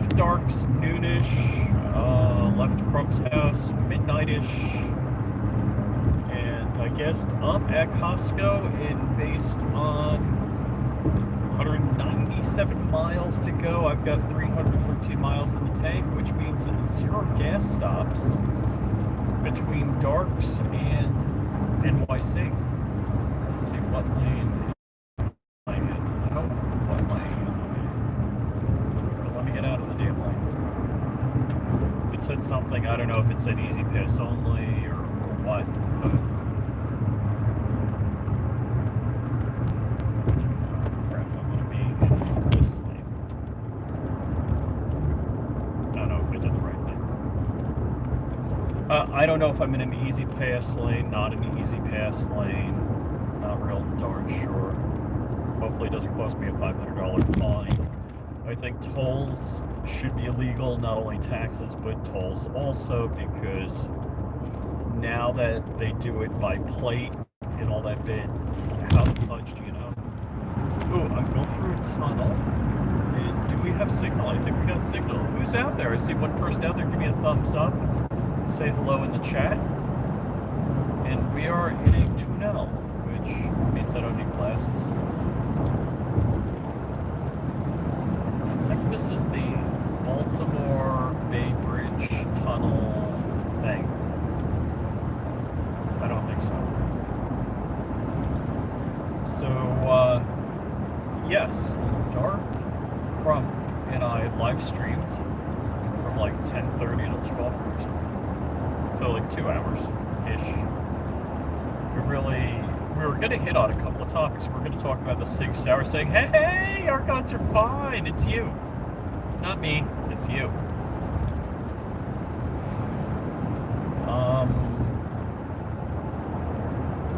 left Darks noonish, left Crump's house midnightish, and I guessed up at Costco, and based on 197 miles to go, I've got 313 miles in the tank, which means 0 gas stops between Darks and NYC. Let's see what lane am I in. I don't know what lane am I in. Let me get out of the damn lane. It said something, I don't know if it said easy pass only or what, but... crap, I'm gonna be in this lane. I don't know if I did the right thing. I don't know if I'm in an easy pass lane, not an easy pass lane. Not real darn sure. Hopefully it doesn't cost me a $500 fine. I think tolls should be illegal, not only taxes, but tolls also, because now that they do it by plate and all that bit, how the fudge do you know? Ooh, I'm going through a tunnel. And do we have signal? I think we got signal. Who's out there? I see one person out there. Give me a thumbs up. Say hello in the chat. And we are in a tunnel, which means I don't need glasses. I think this is the Baltimore Bay Bridge tunnel thing. I don't think so. So, yes, Dark, Crump, and I live streamed from like 10:30 to 12:30. So like 2 hours-ish. We were gonna hit on a couple of topics. We're gonna talk about the Sig Sauer saying, hey, our guns are fine, it's you. It's not me, it's you.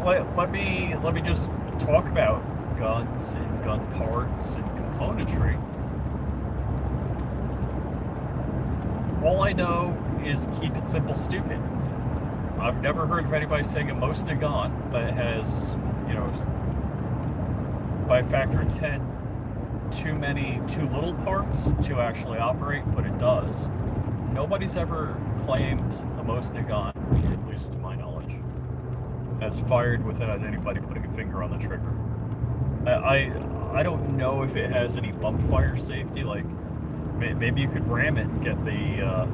Let me just talk about guns and gun parts and componentry. All I know is keep it simple, stupid. I've never heard of anybody saying a Mosin gun that has, you know, by a factor of 10, too little parts to actually operate, but it does. Nobody's ever claimed a Mosin gun, at least to my knowledge, has fired without anybody putting a finger on the trigger. I don't know if it has any bump fire safety, like maybe you could ram it and get the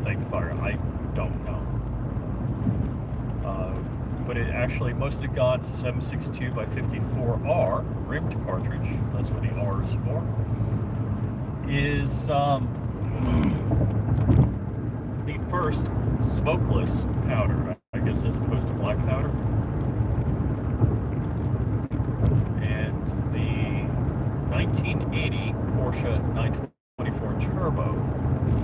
thing to fire. I don't know. But it actually, Mosin gun 7.62x54R rimmed cartridge, that's what the R is for, is the first smokeless powder, I guess, as opposed to black powder. And the 1980 Porsche 924 Turbo,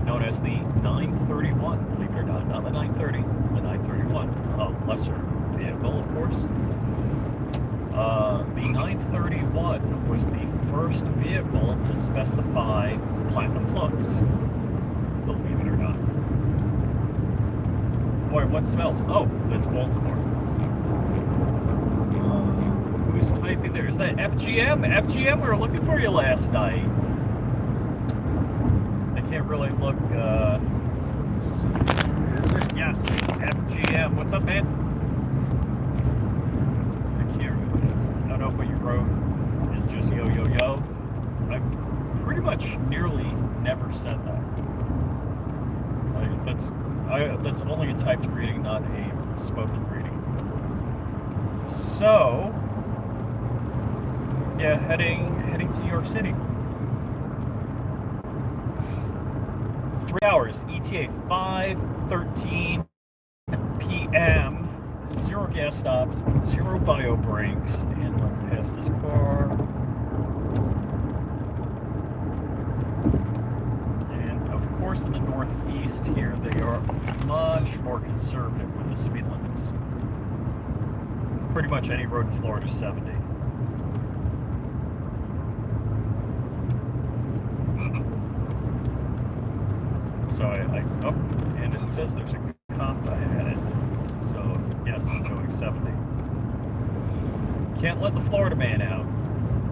known as the 931, believe it or not the 930, the 931, a lesser vehicle, of course. The 931 was the first vehicle to specify platinum plugs, believe it or not. Boy, what smells? Oh, that's Baltimore. Who's typing there? Is that FGM? FGM, we were looking for you last night. I can't really look, is it? Yes, it's FGM. What's up, man? I don't know if what you wrote is just yo, yo, yo. I've pretty much nearly never said that. That's only a typed reading, not a spoken reading. So, yeah, heading to New York City. 3 hours, ETA 5:13 p.m. 0 gas stops, 0 bio breaks, and let me pass this car. And of course, in the Northeast here, they are much more conservative with the speed limits. Pretty much any road in Florida is 70. So oh, and it says there's a cop ahead. So yes, I'm going 70. Can't let the Florida man out.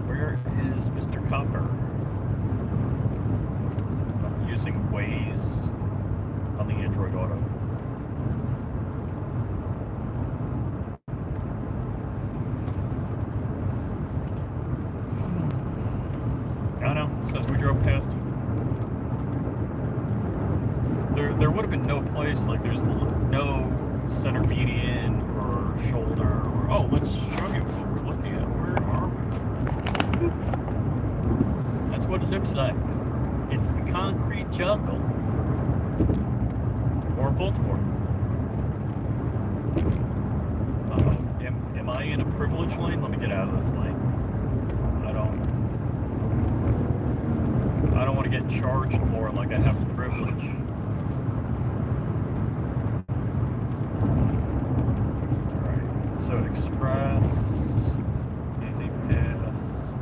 Where is Mr. Copper? using Waze on the Android Auto. I don't know. It says we drove past him. There would have been no place, like there's no center median or shoulder or, oh, let's show you what we're looking at. Where are we? That's what it looks like. It's the concrete jungle. Or Baltimore. Am I in a privilege lane? Let me get out of this lane. I don't want to get charged more like I have privilege. Alright, so Express, Easy Pass.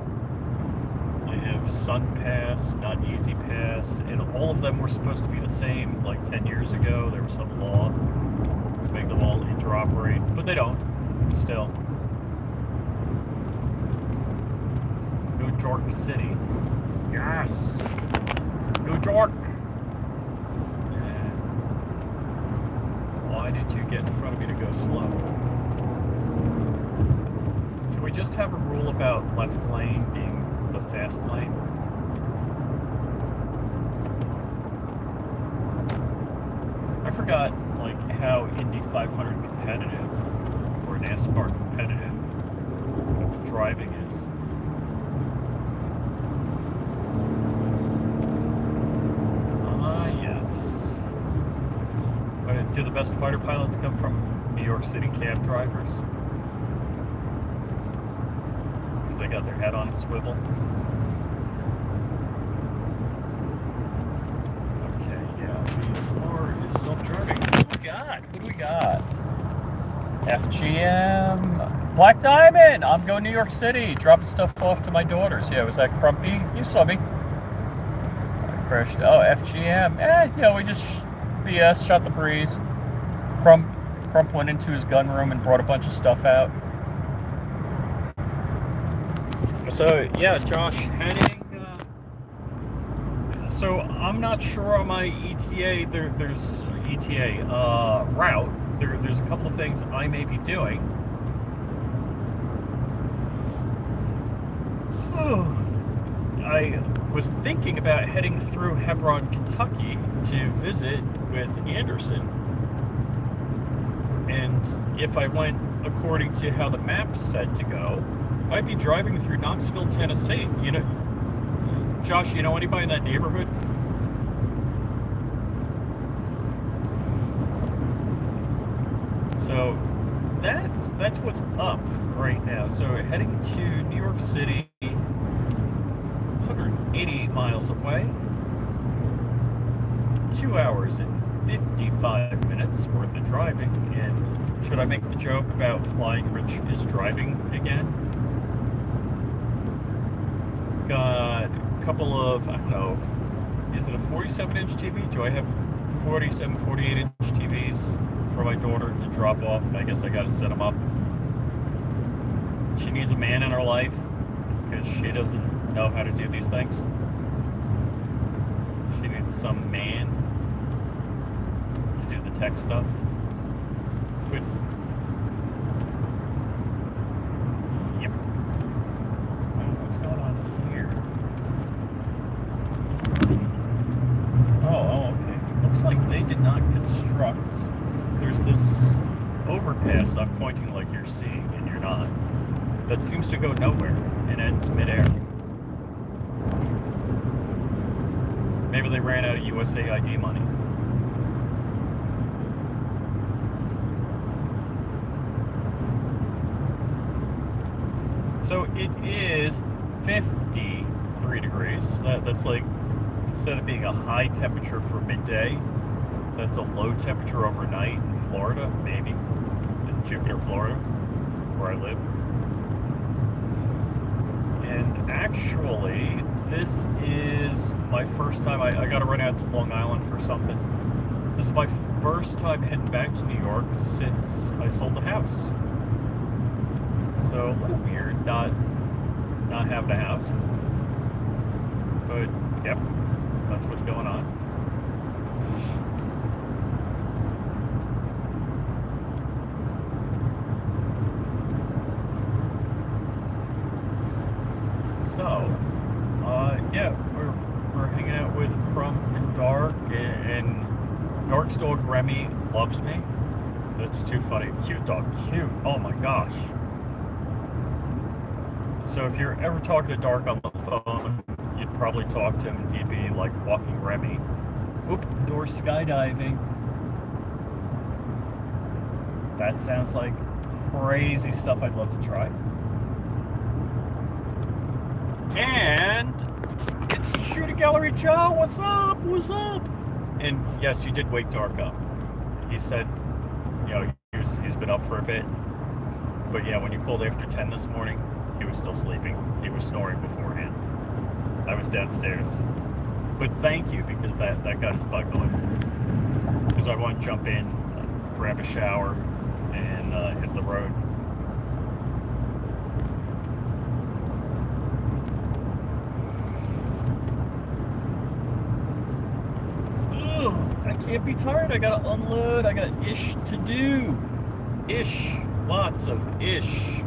I have Sun Pass, not Easy Pass, and all of them were supposed to be the same like 10 years ago. There was some law to make them all interoperate, but they don't, still. New York City. Yes! New York! And why did you get in front of me to go slow? Can we just have a rule about left lane being the fast lane? I forgot, like, how Indy 500 competitive, or NASCAR competitive, driving is. Do the best fighter pilots come from New York City cab drivers? Because they got their head on a swivel. Okay, yeah, the car is self-driving. What do we got? What do we got? FGM. Black Diamond! I'm going to New York City, dropping stuff off to my daughters. Yeah, was that Crumpy? You saw me. I crashed. Oh, FGM. Yeah, we just BS, shot the breeze. Crump went into his gun room and brought a bunch of stuff out. So, yeah, Josh, heading... so, I'm not sure on my ETA, there's ETA route. There's a couple of things I may be doing. I was thinking about heading through Hebron, Kentucky to visit with Anderson. And if I went according to how the map said to go, I'd be driving through Knoxville, Tennessee. You know, Josh, you know anybody in that neighborhood? So that's what's up right now. So heading to New York City, 188 miles away, 2 hours and 55 minutes worth of driving. And should I make the joke about flyingRich is driving again? Got a couple of, I don't know, is it a 47-inch TV? Do I have 47, 48-inch TVs for my daughter to drop off? I guess I gotta set them up. She needs a man in her life because she doesn't know how to do these things. She needs some man to do the tech stuff. But, yep. What's going on here? Oh, okay. Looks like they did not construct. There's this overpass I'm pointing like you're seeing, and you're not. That seems to go nowhere and ends midair. Maybe they ran out of USAID money. So it is 53 degrees. That's like, instead of being a high temperature for midday, that's a low temperature overnight in Florida, maybe. In Jupiter, Florida, where I live. And actually, this is my first time. I got to run out to Long Island for something. This is my first time heading back to New York since I sold the house. So a little weird not having a house. But, yep, that's what's going on. So, yeah, we're hanging out with Crump and Dark, and Dark's dog Remy loves me. That's too funny. Cute dog, cute. Oh my gosh. So if you're ever talking to Dark on the phone, you'd probably talk to him and he'd be like walking Remy. Oop, door skydiving. That sounds like crazy stuff I'd love to try. And it's Shooting Gallery Joe. What's up? What's up? And yes, you did wake Dark up. He said, you know, he's been up for a bit. But yeah, when you called after 10 this morning, he was still sleeping. He was snoring beforehand. I was downstairs. But thank you, because that got his butt going. Because I want to jump in, grab a shower, and hit the road. Ugh, I can't be tired. I gotta unload. I got ish to do. Ish. Lots of ish.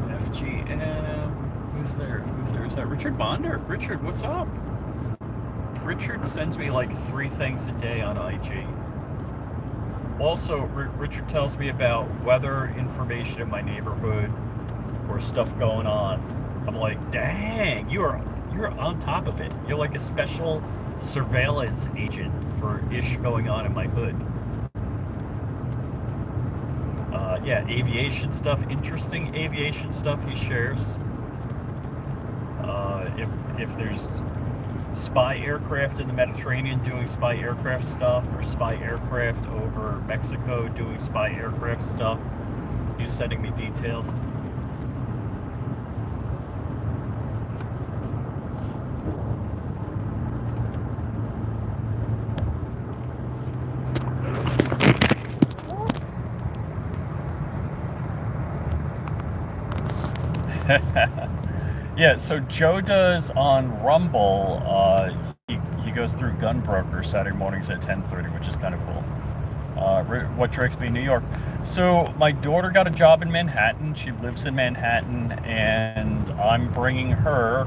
FGM. Who's there? Who's there? Is that Richard Bonder? Richard, what's up? Richard sends me like 3 things a day on IG. Also, Richard tells me about weather information in my neighborhood or stuff going on. I'm like, dang, you're on top of it. You're like a special surveillance agent for ish going on in my hood. Yeah, aviation stuff, interesting aviation stuff he shares. If there's spy aircraft in the Mediterranean doing spy aircraft stuff, or spy aircraft over Mexico doing spy aircraft stuff, he's sending me details. Yeah, so Joe does on Rumble, he goes through Gunbroker Saturday mornings at 10:30, which is kind of cool. What directs me in New York? So my daughter got a job in Manhattan. She lives in Manhattan, and I'm bringing her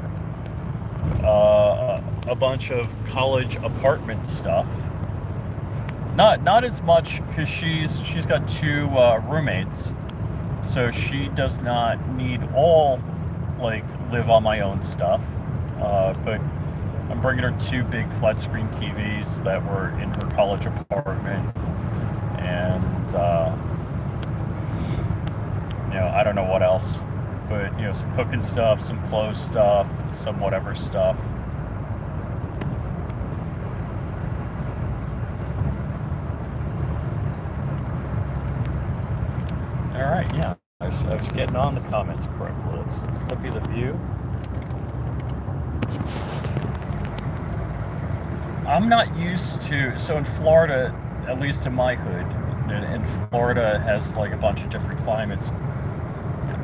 a bunch of college apartment stuff. Not as much, because she's got 2 roommates, so she does not need all like live on my own stuff, but I'm bringing her 2 big flat screen TVs that were in her college apartment, and you know, I don't know what else, but you know, some cooking stuff, some clothes stuff, some whatever stuff. All right, yeah. I was getting on the comments correctly. Let's flip you the view. I'm not used to, so in Florida, at least in my hood, and Florida has like a bunch of different climates,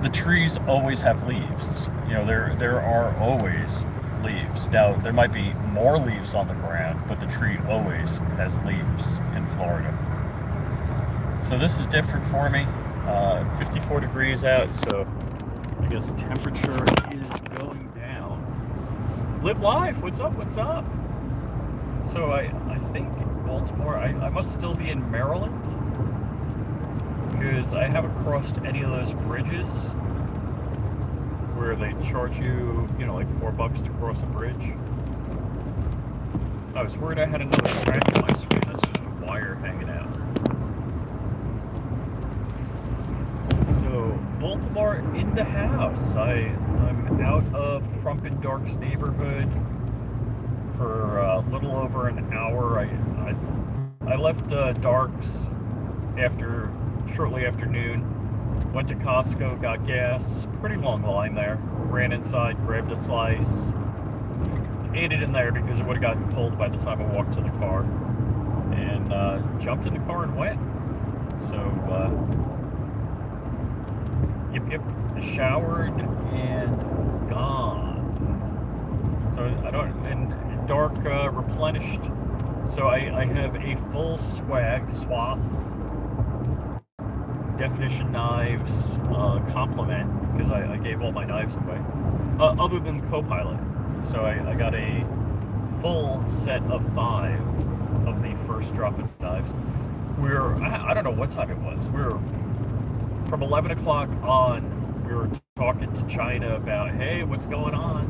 the trees always have leaves. You know, there are always leaves. Now, there might be more leaves on the ground, but the tree always has leaves in Florida. So this is different for me. 54 degrees out, so I guess temperature is going down. Live life, what's up, what's up? So I think Baltimore, I must still be in Maryland, because I haven't crossed any of those bridges where they charge you, you know, like $4 to cross a bridge. I was worried I had another scratch on my screen. That's just a wire hanging out. So, Baltimore in the house. I'm out of Crump and Dark's neighborhood for a little over an hour. I left Dark's shortly after noon. Went to Costco, got gas. Pretty long line there. Ran inside, grabbed a slice. Ate it in there because it would have gotten cold by the time I walked to the car. And jumped in the car and went. So, Yep, showered and gone. So I don't, and Dark replenished So I have a full swath, definition knives complement, because I gave all my knives away, other than Copilot. So I got a full set of 5 of the first drop of knives. I don't know what time it was. We were from 11 o'clock on. We were talking to China about, hey, what's going on?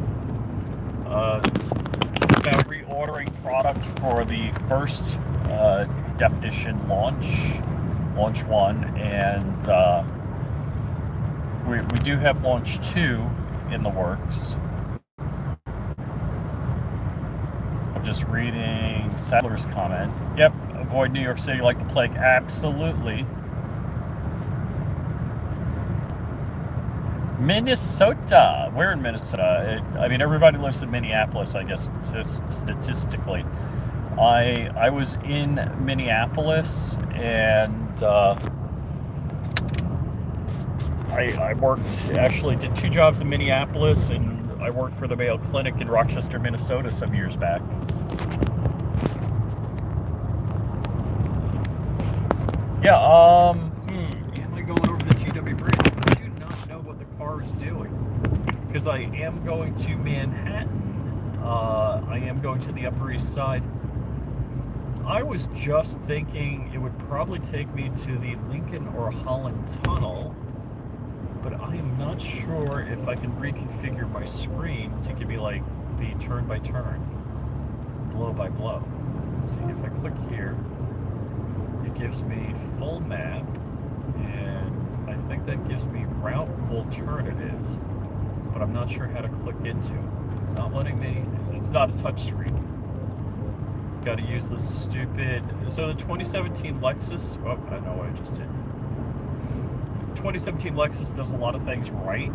About reordering product for the first definition launch 1, and we do have launch 2 in the works. I'm just reading Sadler's comment. Yep, avoid New York City like the plague. Absolutely. Minnesota. We're in Minnesota. I mean, everybody lives in Minneapolis, I guess, statistically. I was in Minneapolis, and I did 2 jobs in Minneapolis, and I worked for the Mayo Clinic in Rochester, Minnesota some years back. Yeah, am I going over the GW Bridge? I do not know what the car is doing, because I am going to Manhattan. I am going to the Upper East Side. I was just thinking it would probably take me to the Lincoln or Holland Tunnel, but I am not sure if I can reconfigure my screen to give me like the turn by turn, blow by blow. Let's see, if I click here, it gives me full map, and I think that gives me route alternatives, but I'm not sure how to click into it. It's not letting me, it's not a touch screen. Got to use the stupid, so the 2017 Lexus, oh, I know what I just did. 2017 Lexus does a lot of things right,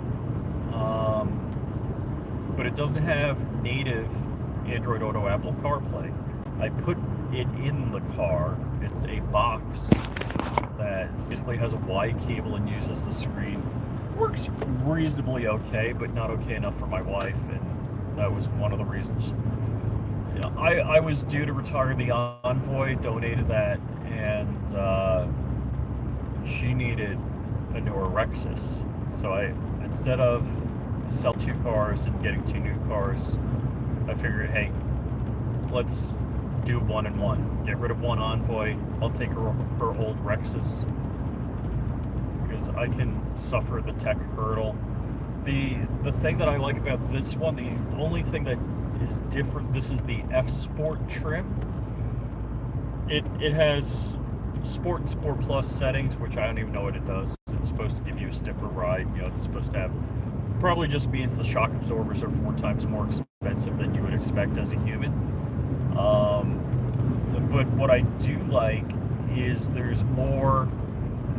but it doesn't have native Android Auto Apple CarPlay. I put it in the car. It's a box that basically has a Y cable and uses the screen. Works reasonably okay, but not okay enough for my wife, and that was one of the reasons. I was due to retire the Envoy, donated that, and she needed a newer Rexus. So instead of sell 2 cars and getting 2 new cars, I figured, hey, let's do 1 and 1. Get rid of one Envoy. I'll take her old Rexus, because I can suffer the tech hurdle. The thing that I like about this one, the only thing that is different, this is the F Sport trim. It has Sport and Sport Plus settings, which I don't even know what it does. It's supposed to give you a stiffer ride. It's supposed to have, probably just means the shock absorbers are 4 times more expensive than you would expect as a human. But what I do like is there's more,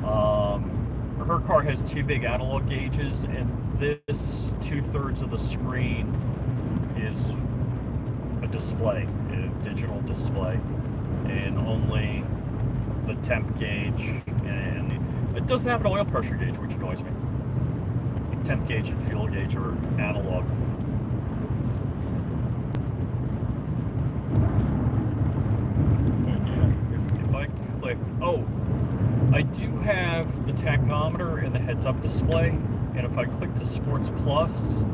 her car has 2 big analog gauges, and this 2/3 of the screen is a display, a digital display, and only the temp gauge, and it doesn't have an oil pressure gauge, which annoys me. The temp gauge and fuel gauge are analog. And yeah, if I click, I do have the tachometer and the heads-up display, and if I click to Sports Plus,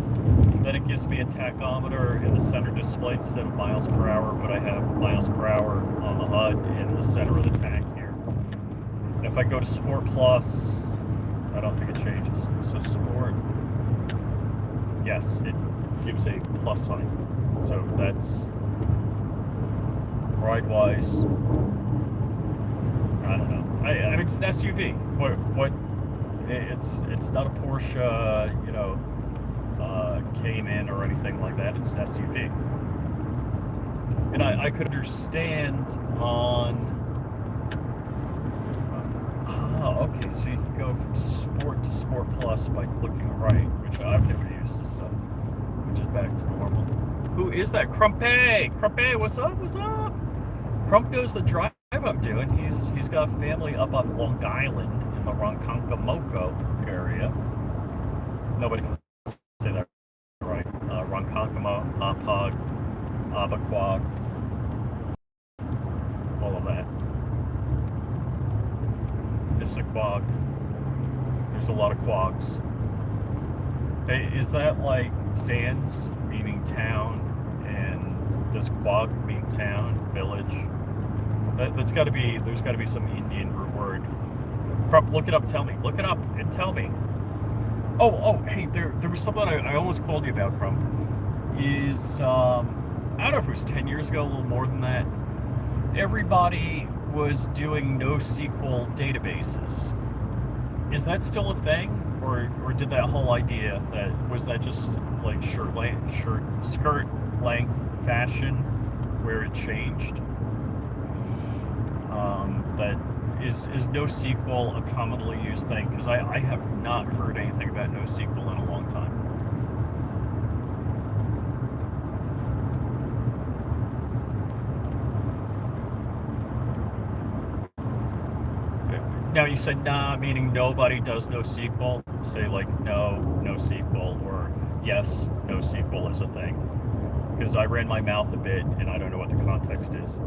then it gives me a tachometer in the center display instead of miles per hour, but I have miles per hour on the HUD in the center of the tank here. And if I go to Sport Plus, I don't think it changes. So Sport, yes, it gives a plus sign. So that's ride-wise, I don't know. I mean, it's an SUV. What? It's not a Porsche, Cayman or anything like that. It's an SUV. And I could understand on... okay, so you can go from Sport to Sport Plus by clicking right, which I've never used this stuff, which is back to normal. Who is that? Crumpet! Crumpet, what's up? What's up? Crump knows the drive I'm doing. He's got family up on Long Island in the Ronkonkoma area. Nobody can say that right. Ronkonkoma, Apog, Abaquag. notice a quag. There's a lot of quags. Hey, is that like stands meaning town, and does quag mean town, village? There's got to be some Indian root word. Look it up. Tell me. Look it up and tell me. Oh, hey, there was something I almost called you about, Crumb. Is I don't know if it was 10 years ago, a little more than that. Everybody was doing NoSQL databases. Is that still a thing, or did that whole idea was that just like skirt length fashion where it changed? That is NoSQL a commonly used thing? Because I have not heard anything about NoSQL in a long time. Now you said nah, meaning nobody does NoSQL. Say like no NoSQL, or yes, NoSQL is a thing. Because I ran my mouth a bit and I don't know what the context is.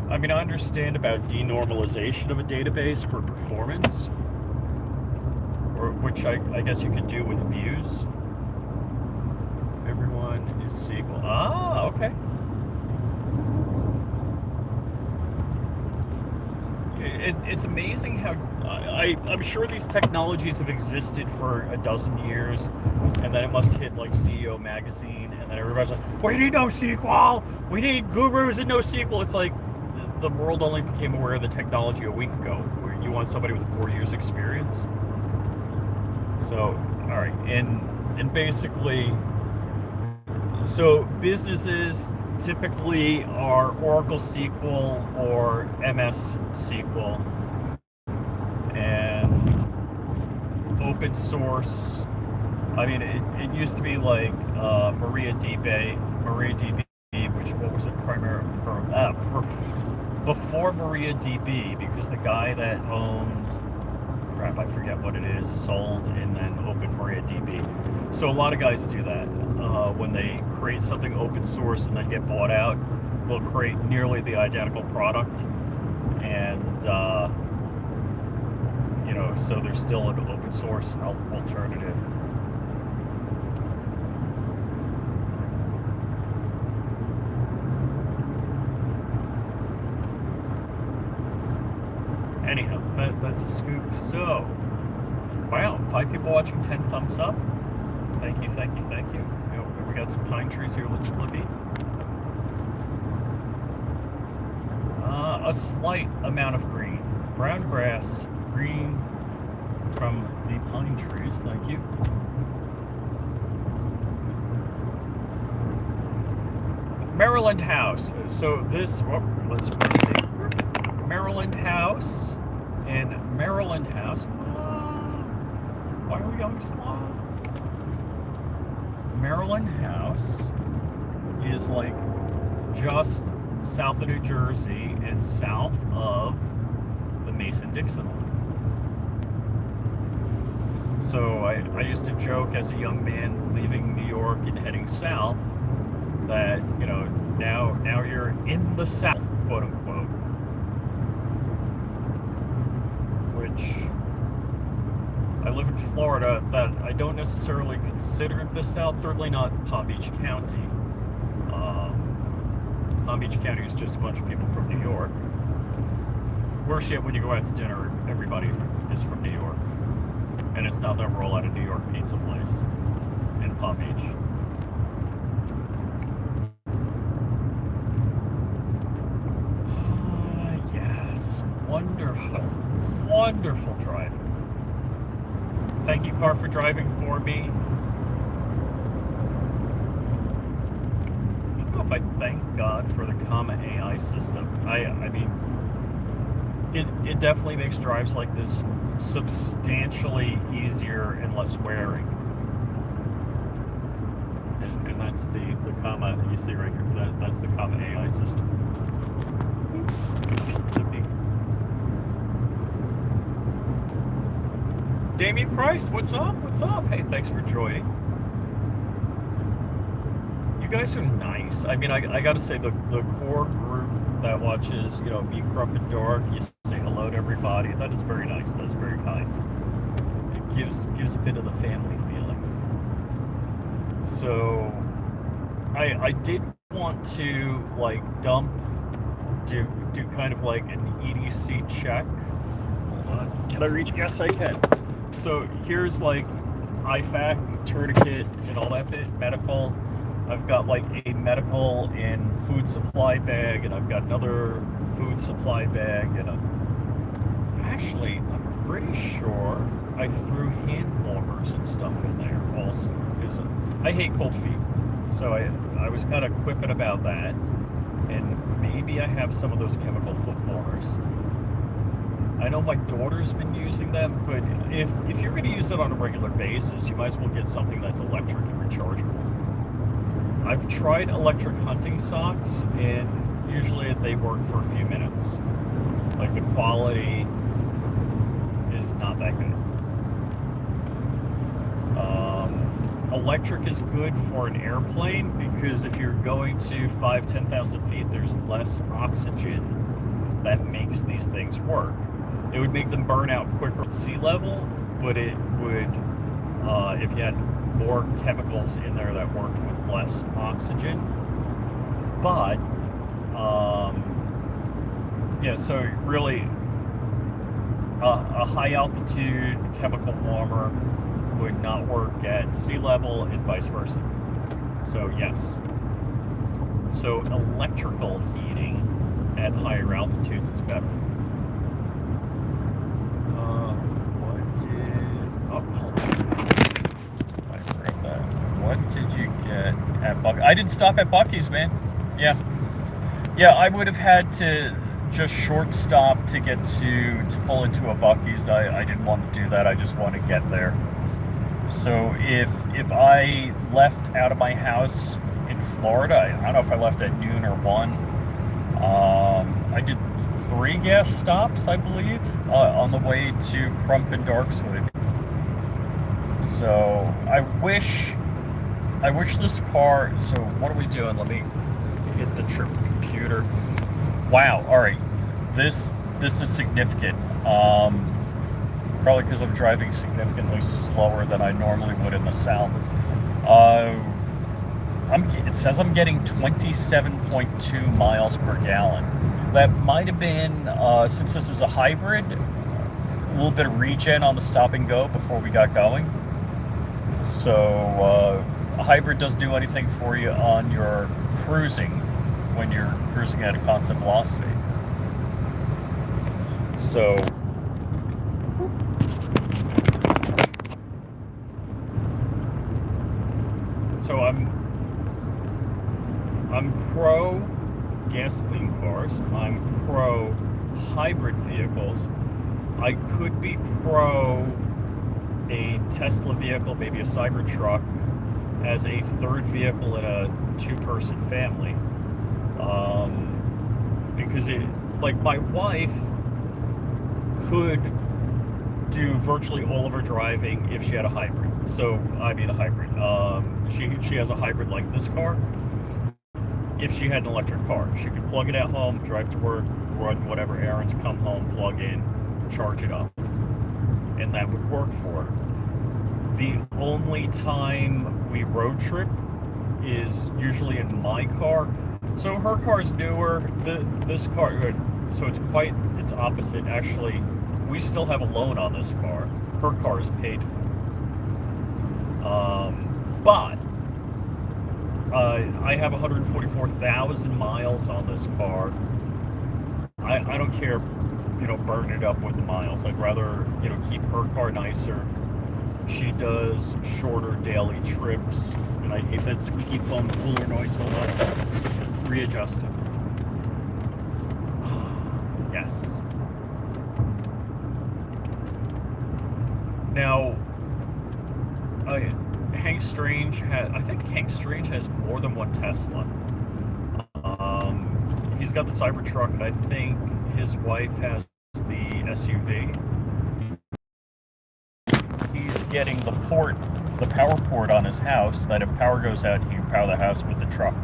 I mean, I understand about denormalization of a database for performance, or which I guess you could do with views. Everyone is SQL. Ah, okay. It's amazing how I'm sure these technologies have existed for a dozen years, and then it must hit like CEO magazine, and then everybody's like, we need NoSQL, we need gurus in NoSQL. It's like the world only became aware of the technology a week ago, where you want somebody with 4 years experience. So, all right, and basically, so businesses typically are Oracle SQL or MS SQL, and open source. I mean, it used to be like MariaDB, which what was it before MariaDB, because the guy that owned, crap, I forget what it is, sold and then opened MariaDB. So a lot of guys do that. When they create something open source and then get bought out, they'll create nearly the identical product, and so there's still an open source alternative. Anyhow, that's a scoop. So, wow, 5 people watching, 10 thumbs up. Thank you. We got some pine trees here. Let's flippy. A slight amount of green. Brown grass, green from the pine trees. Thank you. Maryland House. So this, let's see. Maryland House. And Maryland House. Why are we going slow? Maryland House is like just south of New Jersey and south of the Mason-Dixon line. So I used to joke as a young man leaving New York and heading south that, now you're in the South, quote unquote. Which, I live in Florida, that I don't necessarily consider the South, certainly not Palm Beach County. Palm Beach County is just a bunch of people from New York. Worse yet, when you go out to dinner, everybody is from New York. And it's not that we're all at a New York pizza place in Palm Beach. Yes, wonderful driving. Thank you, car, for driving for me. I don't know if I thank God for the comma AI system. I mean, it definitely makes drives like this substantially easier and less wearing. And that's the comma that you see right here. That's the comma AI system. Damien Christ, what's up? Hey, thanks for joining. You guys are nice. I mean, I gotta say, the core group that watches, me crump and dark. You say hello to everybody. That is very nice. That is very kind. It gives a bit of the family feeling. So I did want to do kind of like an EDC check. Hold on. Can I reach? Yes, I can. So here's like IFAC, tourniquet, and all that bit, medical. I've got like a medical and food supply bag, and I've got another food supply bag, and actually, I'm pretty sure I threw hand warmers and stuff in there also, because I hate cold feet. So I was kind of quipping about that, and maybe I have some of those chemical foot warmers. I know my daughter's been using them, but if you're going to use it on a regular basis, you might as well get something that's electric and rechargeable. I've tried electric hunting socks, and usually they work for a few minutes. Like, the quality is not that good. Electric is good for an airplane because if you're going to 5,000-10,000 feet, there's less oxygen that makes these things work. It would make them burn out quicker at sea level, but it would, if you had more chemicals in there that worked with less oxygen. But, yeah, so really, a high altitude chemical warmer would not work at sea level and vice versa. So, yes. So, electrical heating at higher altitudes is better. What did you get at Buc-ee's? I didn't stop at Buc-ee's, man. Yeah, I would have had to just short stop to get to pull into a Buc-ee's. I didn't want to do that. I just want to get there. So if I left out of my house in Florida, I don't know if I left at noon or 1. I did 3 gas stops, I believe, on the way to Crump and Darkswood. So I wish this car. So what are we doing? Let me hit the trip computer. Wow. All right. This is significant. Probably because I'm driving significantly slower than I normally would in the South. It says I'm getting 27.2 miles per gallon. That might have been, since this is a hybrid, a little bit of regen on the stop and go before we got going. So a hybrid doesn't do anything for you on your cruising when you're cruising at a constant velocity. So I'm pro gasoline cars. I'm pro hybrid vehicles. I could be pro a Tesla vehicle, maybe a Cybertruck, as a third vehicle in a 2-person family. Because my wife could do virtually all of her driving if she had a hybrid. So, I mean a hybrid. She has a hybrid like this car. If she had an electric car, she could plug it at home, drive to work, run whatever errands, come home, plug in, charge it up. And that would work for her. The only time we road trip is usually in my car. So her car's newer. This car, so it's opposite. Actually, we still have a loan on this car. Her car is paid for. But I have 144,000 miles on this car. I don't care, burn it up with the miles. I'd rather, keep her car nicer. She does shorter daily trips, and I hate that squeaky foam cooler noise. Hold on. Readjust it. Yes. Now, Hank Strange I think Hank Strange has more than one Tesla. He's got the Cybertruck, and I think his wife has the SUV. He's getting the power port on his house, that if power goes out, he can power the house with the truck.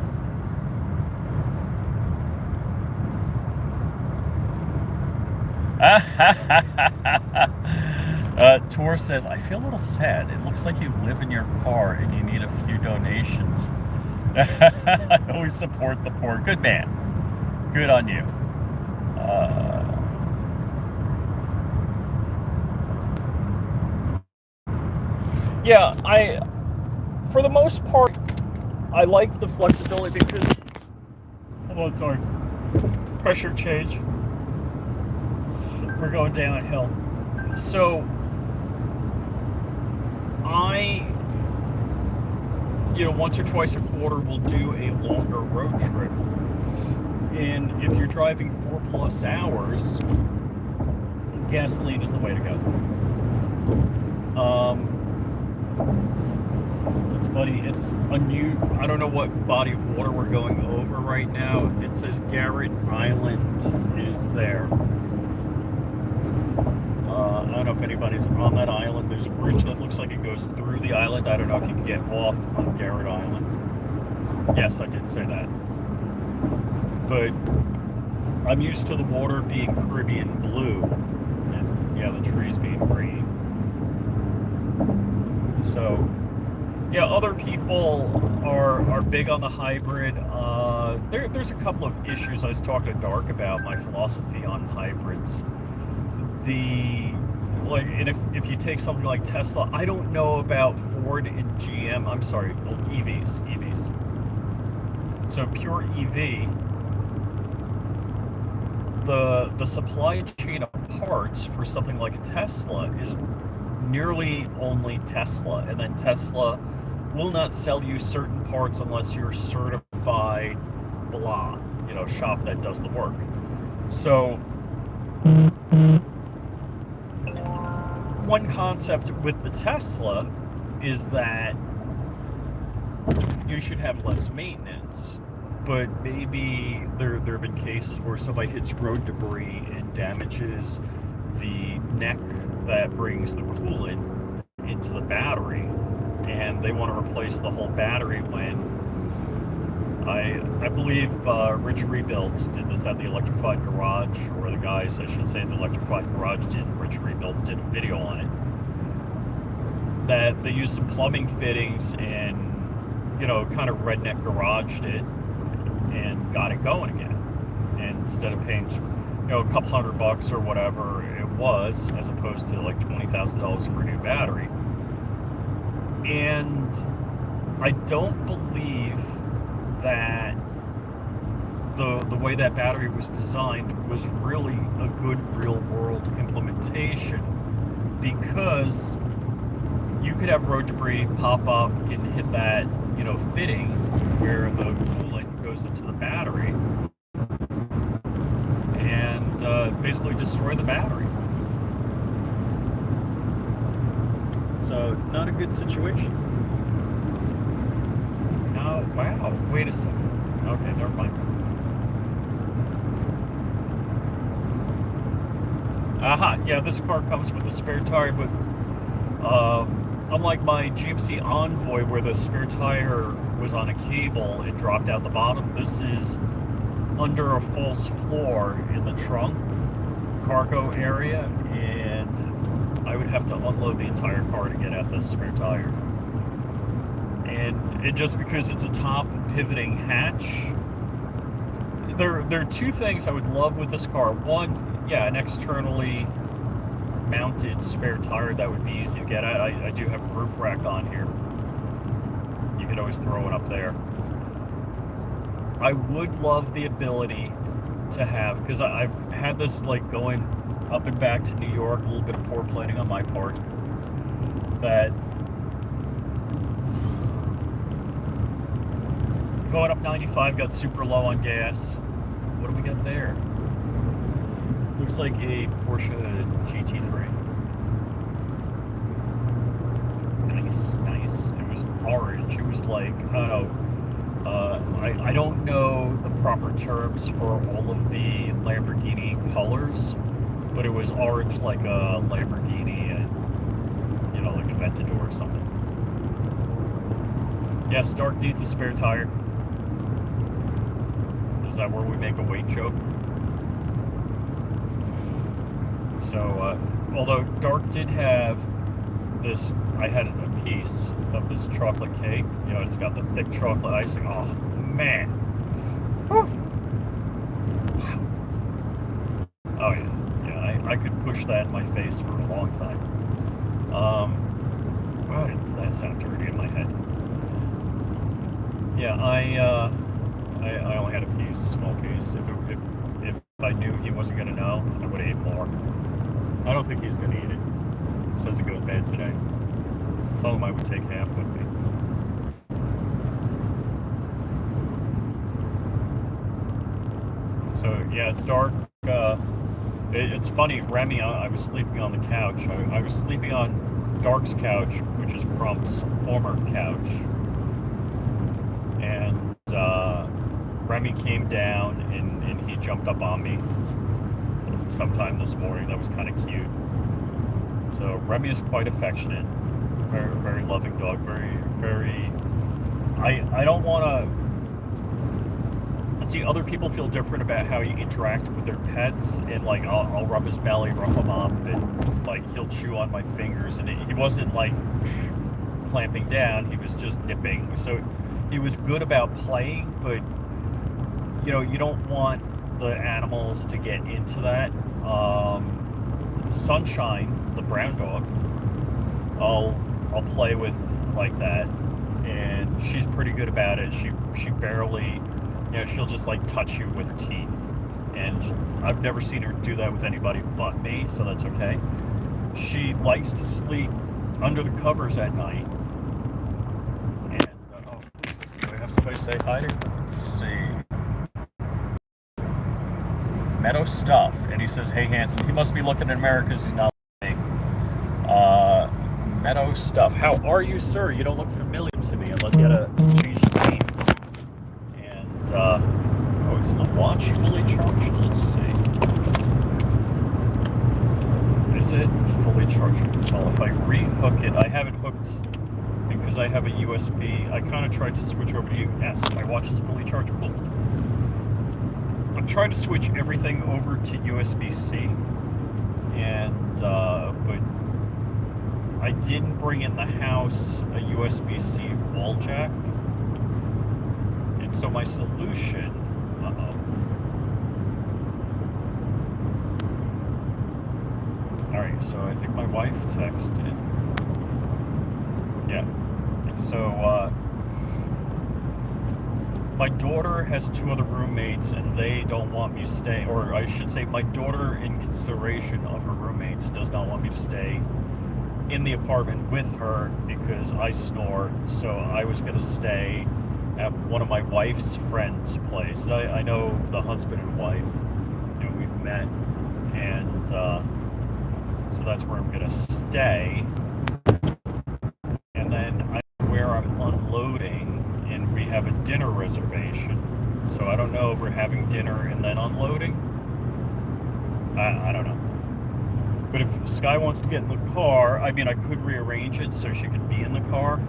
Tor says, I feel a little sad. It looks like you live in your car and you need a few donations. I always support the poor. Good man. Good on you. Yeah, for the most part, I like the flexibility because, hold on, sorry, pressure change. We're going downhill. So, once or twice a quarter will do a longer road trip. And if you're driving 4+ hours, gasoline is the way to go. It's funny, it's a new, I don't know what body of water we're going over right now. It says Garrett Island is there. I don't know if anybody's on that island. There's a bridge that looks like it goes through the island. I don't know if you can get off on Garrett Island. Yes, I did say that. But I'm used to the water being Caribbean blue, and yeah, the trees being green. So, yeah, other people are big on the hybrid. There's a couple of issues I was talking to Dark about, my philosophy on hybrids. And if you take something like Tesla, I don't know about Ford and GM. I'm sorry, EVs. So pure EV, the supply chain of parts for something like a Tesla is nearly only Tesla, and then Tesla will not sell you certain parts unless you're certified blah, shop that does the work. So one concept with the Tesla is that you should have less maintenance, but maybe there have been cases where somebody hits road debris and damages the neck that brings the coolant into the battery, and they want to replace the whole battery. When I believe Rich Rebuilds did this at the Electrified Garage, or the guys, I should say, the Electrified Garage did. Rich Rebuilds did a video on it. That they used some plumbing fittings and, kind of redneck garaged it and got it going again. And instead of paying, a couple $100 or whatever it was, as opposed to like $20,000 for a new battery. And I don't believe that the way that battery was designed was really a good real world implementation, because you could have road debris pop up and hit that fitting where the coolant goes into the battery and basically destroy the battery. So not a good situation. Oh, wow, wait a second. Okay, never mind. Aha, yeah, this car comes with a spare tire, but unlike my GMC Envoy where the spare tire was on a cable and dropped out the bottom, this is under a false floor in the trunk cargo area, and I would have to unload the entire car to get at the spare tire. And just because it's a top pivoting hatch, there are two things I would love with this car. One, yeah, an externally mounted spare tire that would be easy to get at. I do have a roof rack on here. You could always throw it up there. I would love the ability to have, because I've had this like going up and back to New York, a little bit of poor planning on my part, that going up 95 got super low on gas. What do we got there? Looks like a Porsche GT3. Nice. It was orange. It was like, I don't know. I don't know the proper terms for all of the Lamborghini colors, but it was orange like a Lamborghini and, like a Aventador or something. Yes, Dark needs a spare tire. Is that where we make a weight joke? So, although Dark did have this, I had a piece of this chocolate cake. You know, it's got the thick chocolate icing. Oh, man. Whew. Wow. Oh, yeah. Yeah, I could push that in my face for a long time. Wow, did that sound dirty in my head? Yeah, I only had a piece, small piece. If I knew he wasn't gonna know, I would have ate more. I don't think he's gonna eat it. Says it goes bad today. Told him I would take half with me. So yeah, Dark. It's funny, Remy. I was sleeping on the couch. I was sleeping on Dark's couch, which is Crump's former couch, and Remy came down and he jumped up on me sometime this morning. That was kind of cute. So Remy is quite affectionate, very, very loving dog. Very, very. I don't want to see other people feel different about how you interact with their pets, and like I'll rub his belly, rough him up, and like he'll chew on my fingers, and he wasn't like clamping down. He was just nipping. So he was good about playing, but you know, you don't want the animals to get into that. Sunshine, the brown dog, I'll play with like that, and she's pretty good about it. She barely, you know, she'll just like touch you with her teeth, and I've never seen her do that with anybody but me, so that's okay. She likes to sleep under the covers at night. And oh, do I have somebody say hi to? Let's see. Meadow Stuff, and he says, "Hey, handsome." He must be looking at America because he's not listening. Meadow Stuff, how are you, sir? You don't look familiar to me unless you had a change the name. And oh, is my watch fully charged? Let's see. Is it fully charged? Well, if I rehook it, I have it hooked because I have a USB. I kind of tried to switch over to you. Yes, my watch is fully charged. Cool. I'm trying to switch everything over to USB-C, and but I didn't bring in the house a USB-C wall jack, and so my solution. All right, so I think my wife texted. Yeah, so. My daughter has two other roommates, and they don't want me to stay, or I should say my daughter, in consideration of her roommates, does not want me to stay in the apartment with her because I snore. So I was going to stay at one of my wife's friends' place. I know the husband and wife, you know, we've met, and so that's where I'm going to stay. And then where I'm unloading, and we have a dinner reservation. So I don't know if we're having dinner and then unloading. I don't know. But if Sky wants to get in the car, I mean, I could rearrange it so she could be in the car.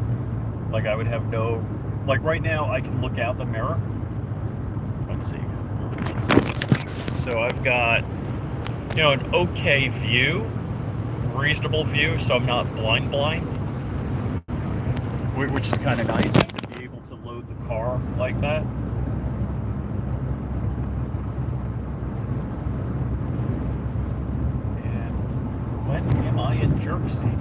Like I would have no, like right now I can look out the mirror. Let's see. So I've got, you know, an okay view, reasonable view, so I'm not blind, which is kind of nice. Load the car like that. And when am I in Jersey?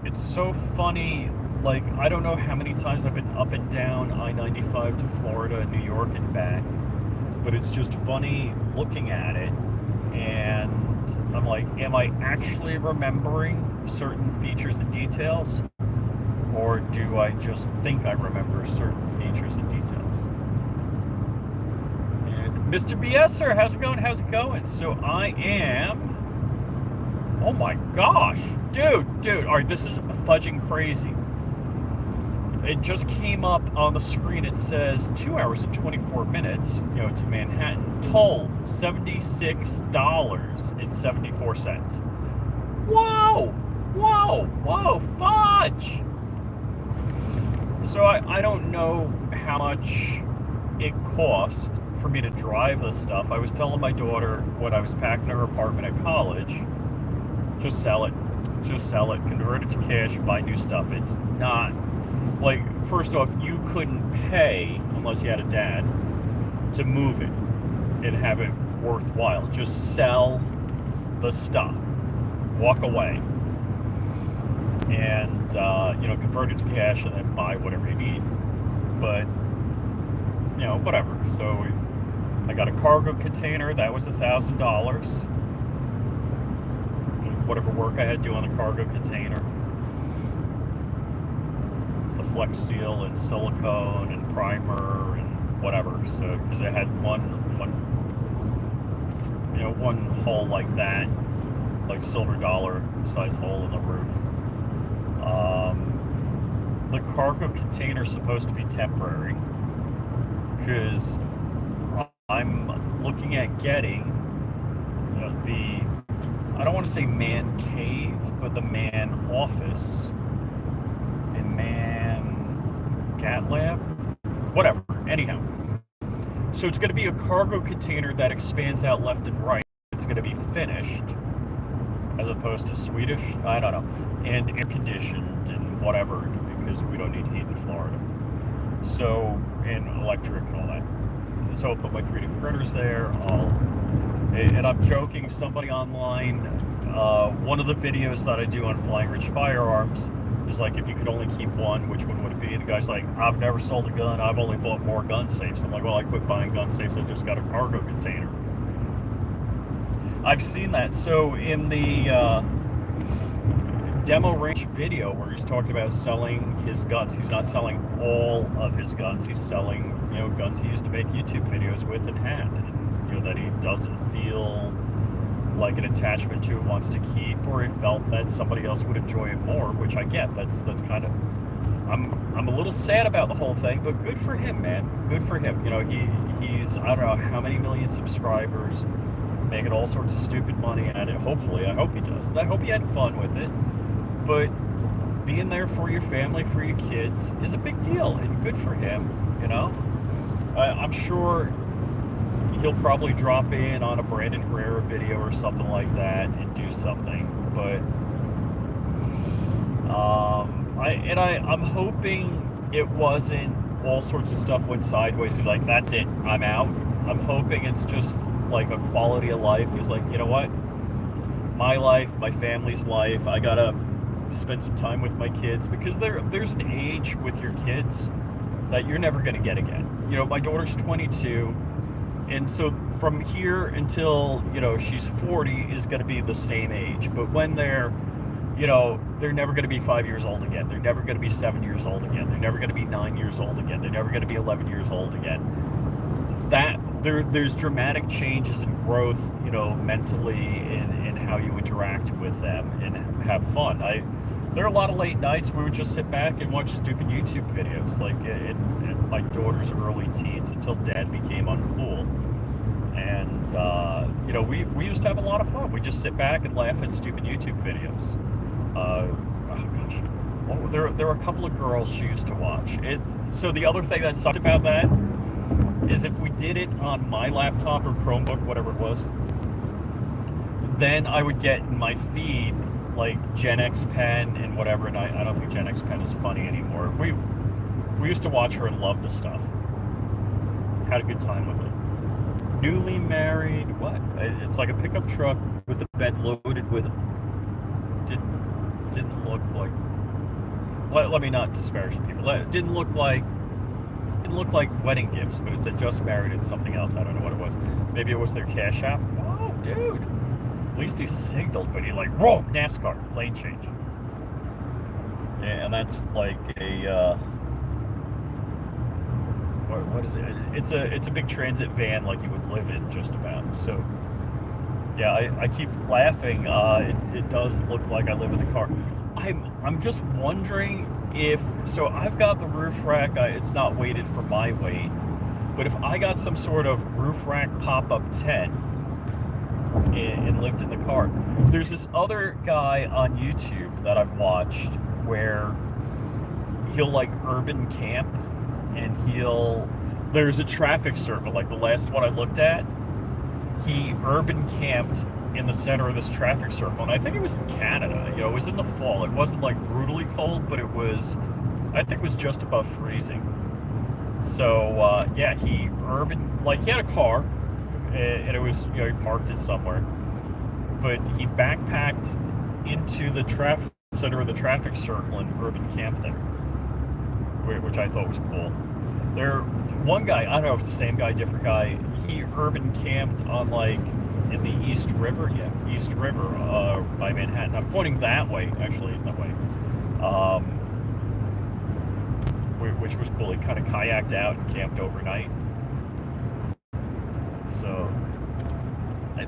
It's so funny, like I don't know how many times I've been up and down I-95 to Florida and New York and back, but it's just funny looking at it, and I'm like, am I actually remembering certain features and details? Or do I just think I remember certain features and details? And Mr. BSer, how's it going? How's it going? So I am... Oh my gosh! Dude! Alright, this is fudging crazy. It just came up on the screen. It says 2 hours and 24 minutes, you know, to Manhattan. Toll, $76.74. Whoa! Whoa! Fudge! So I don't know how much it cost for me to drive this stuff. I was telling my daughter when I was packing her apartment at college, just sell it. Just sell it. Convert it to cash, buy new stuff. It's not, like, first off, you couldn't pay, unless you had a dad, to move it and have it worthwhile. Just sell the stuff. Walk away. And, convert it to cash and then buy whatever you need. But, whatever. So I got a cargo container. That was $1,000. Whatever work I had to do on the cargo container. The Flex Seal and silicone and primer and whatever. So, because it had one hole like that, like silver dollar size hole in the roof. The cargo container is supposed to be temporary because I'm looking at getting I don't want to say man cave, but the man office, the man cat lab, whatever. Anyhow, so it's going to be a cargo container that expands out left and right. It's going to be finished as opposed to Swedish, I don't know, and air conditioned and whatever, because we don't need heat in Florida. So, and electric and all that. So I'll put my 3D printers there. And I'm joking, somebody online, one of the videos that I do on flyingRich firearms is like, if you could only keep one, which one would it be? The guy's like, I've never sold a gun, I've only bought more gun safes. I'm like, well, I quit buying gun safes, I just got a cargo container. I've seen that. So in the demo range video where he's talking about selling his guns, he's not selling all of his guns, he's selling, guns he used to make YouTube videos with and had, and that he doesn't feel like an attachment to, wants to keep, or he felt that somebody else would enjoy it more, which I get. That's kind of, I'm a little sad about the whole thing, but good for him, man. Good for him. He's I don't know how many million subscribers, making all sorts of stupid money at it. Hopefully, I hope he does. And I hope he had fun with it. But being there for your family, for your kids, is a big deal, and good for him. I'm sure he'll probably drop in on a Brandon Herrera video or something like that and do something. But I'm hoping it wasn't all sorts of stuff went sideways. He's like, that's it, I'm out. I'm hoping it's just like a quality of life. He's like, you know what? My life, my family's life, I gotta spend some time with my kids, because there's an age with your kids that you're never gonna get again. My daughter's 22. And so from here until, she's 40 is going to be the same age. But when they're never going to be 5 years old again. They're never going to be 7 years old again. They're never going to be 9 years old again. They're never going to be 11 years old again. There's dramatic changes in growth, mentally in how you interact with them and have fun. There are a lot of late nights we would just sit back and watch stupid YouTube videos, like in my daughter's early teens, until Dad became uncool. And we used to have a lot of fun. We just sit back and laugh at stupid YouTube videos. There were a couple of girls she used to watch. So the other thing that sucked about that is if we did it on my laptop or Chromebook, whatever it was, then I would get in my feed like Gen X Pen and whatever, and I don't think Gen X Pen is funny anymore. We used to watch her and love the stuff. Had a good time with it. Newly married, what? It's like a pickup truck with the bed loaded with, didn't look like, let me not disparage people. It didn't look like wedding gifts, but it said just married and something else. I don't know what it was. Maybe it was their Cash App. Oh, dude. At least he signaled, but he whoa, NASCAR, lane change. Yeah, and that's like a, what is it? It's a big transit van like you would live in, just about. So yeah, I keep laughing. It does look like I live in the car. I'm just wondering if, so I've got the roof rack. It's not weighted for my weight, but if I got some sort of roof rack pop-up tent and lived in the car. There's this other guy on YouTube that I've watched where he'll urban camp, and he'll there's a traffic circle, like the last one I looked at. He urban camped in the center of this traffic circle, and I think it was in Canada. You know, it was in the fall. It wasn't like brutally cold, but it was, I think it was just above freezing. So yeah, he had a car, and it was, you know, he parked it somewhere, but he backpacked into the traffic center of the traffic circle and urban camped there, which I thought was cool. One guy, I don't know if it's the same guy, different guy, he urban camped on like in the East River, by Manhattan. I'm pointing that way, actually, that way, which was cool. He kind of kayaked out and camped overnight. So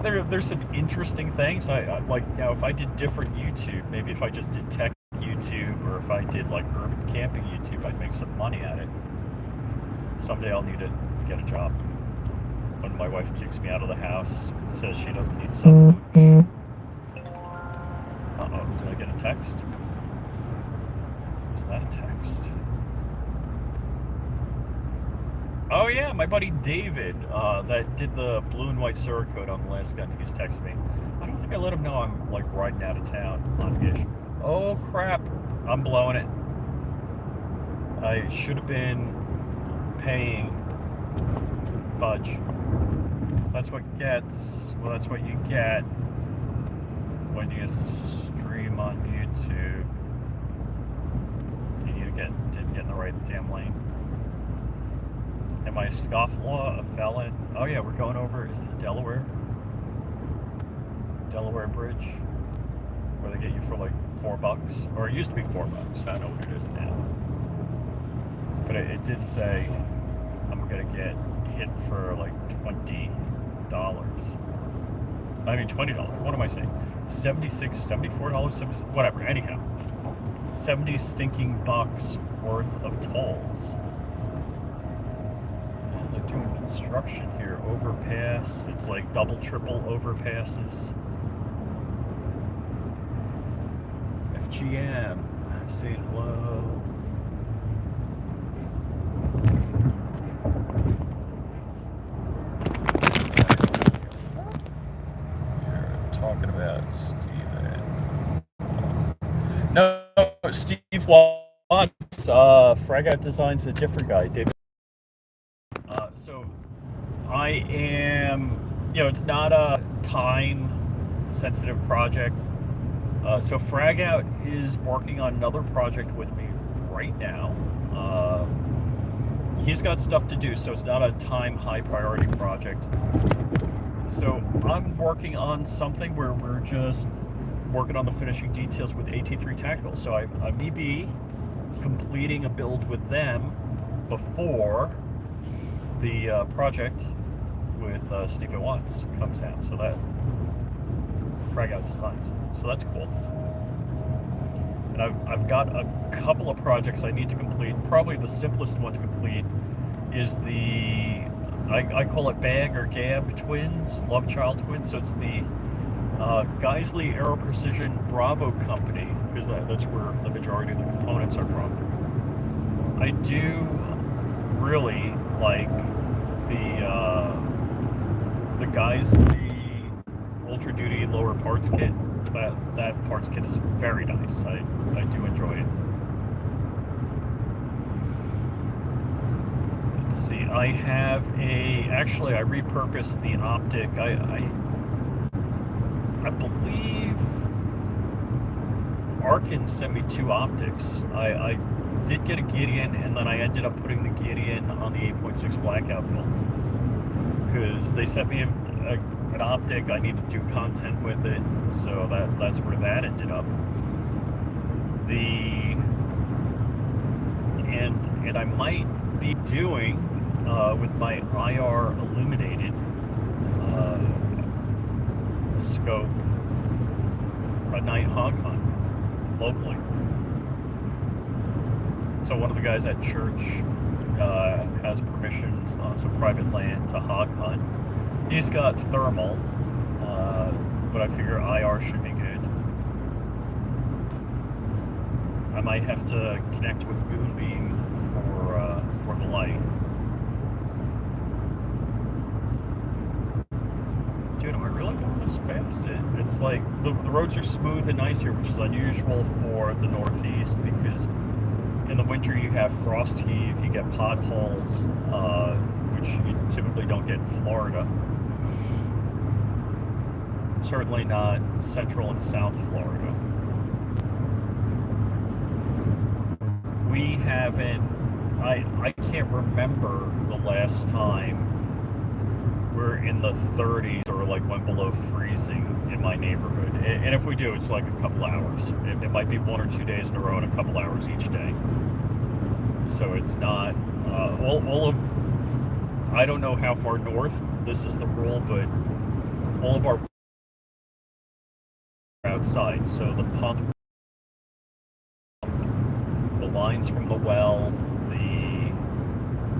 there's some interesting things. I like, you know, if I did different YouTube, maybe if I just did tech YouTube, or if I did like urban camping YouTube, I'd make some money at it. Someday I'll need to get a job. When my wife kicks me out of the house and says she doesn't need some mooch. Uh-oh, did I get a text? Is that a text? Oh yeah, my buddy David, that did the blue and white Cerakote on the last gun, he's texting me. I don't think I let him know I'm like riding out of town on ish. Oh crap, I'm blowing it. I should have been paying. Fudge. That's what that's what you get when you stream on YouTube. You didn't get in the right damn lane. Am I scofflaw, a felon? Oh yeah, we're going over, is it the Delaware Bridge? Where they get you for like $4, or it used to be $4. I don't know what it is now. But it did say I'm gonna get hit for like $20. I mean $20. What am I saying? $76, $74, 70, whatever. Anyhow, 70 stinking bucks worth of tolls. And they're doing construction here. Overpass. It's like double, triple overpasses. FGM. Saying hello. Talking about Steven. No, Steve Watts. Frag Out Designs, a different guy, David. So I am, you know, it's not a time-sensitive project. So Frag Out is working on another project with me right now. He's got stuff to do, so it's not a time high priority project. So I'm working on something where we're just working on the finishing details with AT3 Tactical. So I may be completing a build with them before the project with Stephen Watts comes out. So that Frag Out Designs. So that's cool. And I've got a couple of projects I need to complete. Probably the simplest one to complete is the, I call it BAG or GAB twins, love child twins. So it's the Geisley Aero Precision Bravo company, because that's where the majority of the components are from. I do really like the Geisley Ultra Duty lower parts kit. That parts kit is very nice. I do enjoy it. Let's see. I have actually I repurposed the optic. I believe Arkin sent me 2 optics. I did get a Gideon, and then I ended up putting the Gideon on the 8.6 blackout build because they sent me an optic. I need to do content with it, so that's where that ended up. And I might be doing with my IR illuminated scope a night hog hunt locally. So one of the guys at church has permissions on some private land to hog hunt. He's got thermal, but I figure IR should be good. I might have to connect with Moonbeam for the light. dude, am I really going this fast? It's like the roads are smooth and nice here, which is unusual for the Northeast because in the winter you have frost heave, you get potholes, which you typically don't get in Florida. Certainly not Central and South Florida. We haven't, I can't remember the last time we're in the 30s or like went below freezing in my neighborhood. And if we do, it's like a couple hours. It might be 1 or 2 days in a row and a couple hours each day. So it's not, all of, I don't know how far north this is the rule, but all of our outside. So the pump, the lines from the well,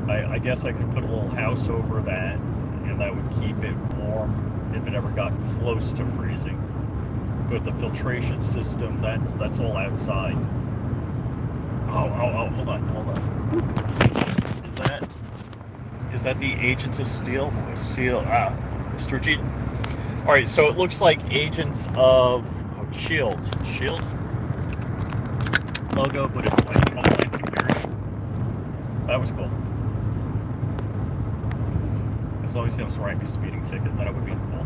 I guess I could put a little house over that, and that would keep it warm if it ever got close to freezing. But the filtration system, that's all outside. Oh, hold on. Is that the Agents of Steel? Mr. G. All right, so it looks like Agents of Shield logo, but it's like Homeland Security. That was cool. As long as he doesn't write me a speeding ticket, that would be cool.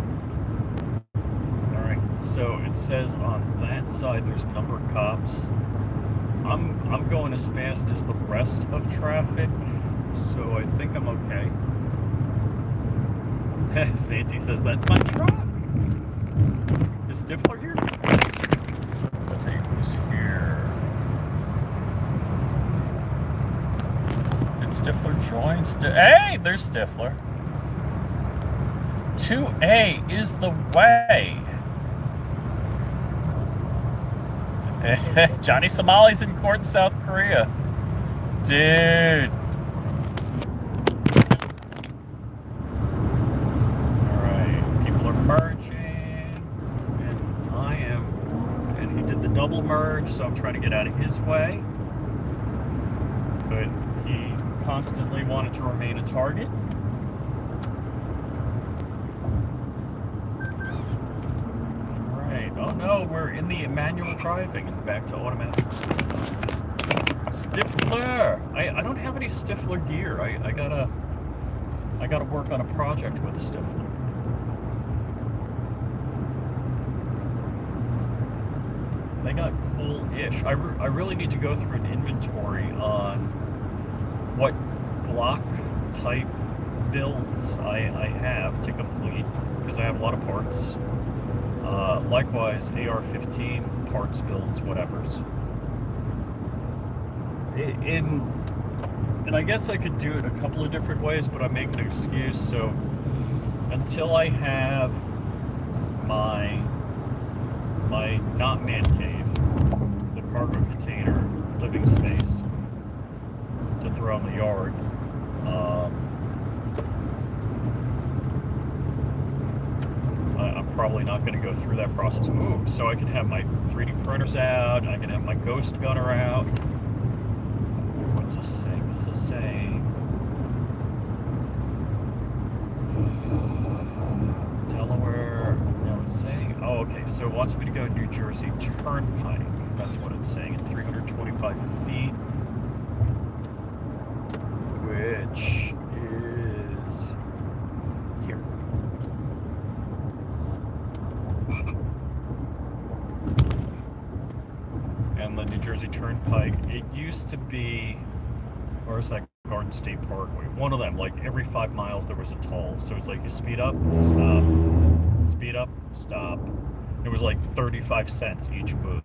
Alright, so it says on that side there's a number of cops. I'm going as fast as the rest of traffic, so I think I'm okay. Santi says, that's my truck! Is Stifler here? Let's see who's here. Did Stifler join? Hey, there's Stifler. 2A is the way. Johnny Somali's in court in South Korea. Dude. Alright, people are merging. And I am. And he did the double merge, so I'm trying to get out of his way. But he constantly wanted to remain a target. Oh no, we're in the manual driving and back to automatic. Stifler! I don't have any Stifler gear. I gotta work on a project with Stifler. They got cool-ish. I really need to go through an inventory on what Glock type builds I have to complete, because I have a lot of parts. Likewise, AR-15 parts, builds, whatevers. And I guess I could do it a couple of different ways, but I'm making an excuse. So until I have my not man cave, the cargo container living space to throw in the yard, I'm probably not going to go through that process. Ooh, so I can have my 3D printers out, I can have my ghost gunner out. What's this saying? This is saying Delaware. No, it's saying, oh, okay, so it wants me to go New Jersey Turnpike. That's what it's saying, at 325 feet, which is here. And the New Jersey Turnpike, it used to be, or is that Garden State Parkway? One of them, like every 5 miles there was a toll. So it's like you speed up, stop, speed up, stop. It was like 35 cents each booth.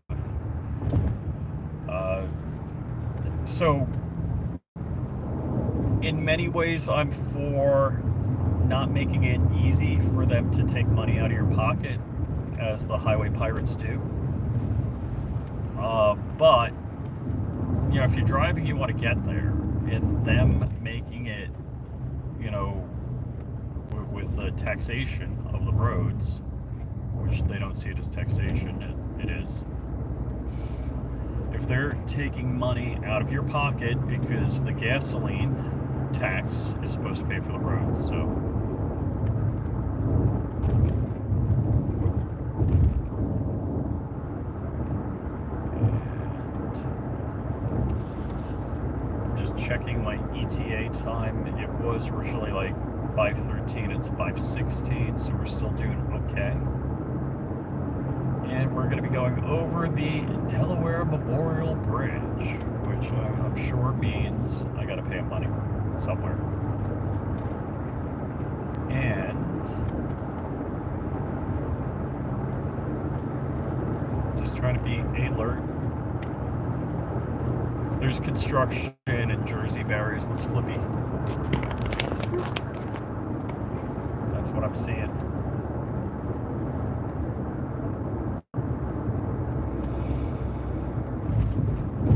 So in many ways, I'm for not making it easy for them to take money out of your pocket, as the highway pirates do. But, you know, if you're driving, you want to get there. And them making it, you know, with the taxation of the roads, which they don't see it as taxation, it is. If they're taking money out of your pocket because the gasoline tax is supposed to pay for the roads, so checking my ETA time. It was originally like 5:13, it's 5:16, so we're still doing okay. And we're going to be going over the Delaware Memorial Bridge, which I'm sure means I got to pay money somewhere. And just trying to be alert. There's construction and Jersey barriers. That's flippy. That's what I'm seeing.